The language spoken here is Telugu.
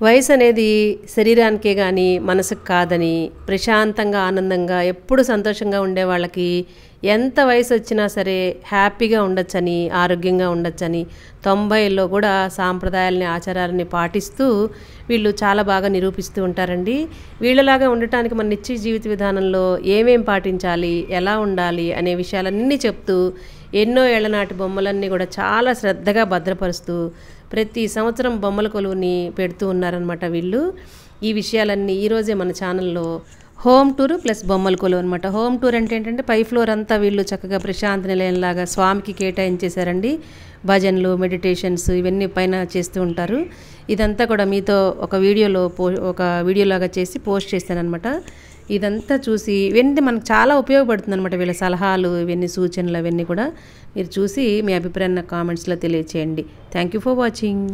వయసు అనేది శరీరానికే కానీ మనసుకు కాదని ప్రశాంతంగా ఆనందంగా ఎప్పుడు సంతోషంగా ఉండే వాళ్ళకి ఎంత వయసు వచ్చినా సరే హ్యాపీగా ఉండొచ్చని ఆరోగ్యంగా ఉండొచ్చని 90లో కూడా సాంప్రదాయాలని ఆచారాలని పాటిస్తూ వీళ్ళు చాలా బాగా నిరూపిస్తూ ఉంటారండి. వీళ్ళలాగా ఉండటానికి మన నిత్య జీవిత విధానంలో ఏమేం పాటించాలి, ఎలా ఉండాలి అనే విషయాలన్నీ చెప్తూ ఎన్నో ఏళ్ల నాటి బొమ్మలన్నీ కూడా చాలా శ్రద్ధగా భద్రపరుస్తూ ప్రతి సంవత్సరం బొమ్మల కొలువుని పెడుతూ ఉన్నారనమాట వీళ్ళు. ఈ విషయాలన్నీ ఈరోజే మన ఛానల్లో హోమ్ టూర్ ప్లస్ బొమ్మల కొలువు అనమాట. హోమ్ టూర్ అంటే ఏంటంటే పై ఫ్లోర్ అంతా వీళ్ళు చక్కగా ప్రశాంత నిలయంలాగా స్వామికి కేటాయించేశారండి. భజనలు, మెడిటేషన్స్ ఇవన్నీ పైన చేస్తూ ఉంటారు. ఇదంతా కూడా మీతో ఒక వీడియోలాగా చేసి పోస్ట్ చేస్తానమాట. ఇదంతా చూసి ఇవన్నీ మనకు చాలా ఉపయోగపడుతుంది అనమాట. వీళ్ళ సలహాలు ఇవన్నీ సూచనలు అవన్నీ కూడా మీరు చూసి మీ అభిప్రాయాన్ని కామెంట్స్లో తెలియచేయండి. Thank you for watching.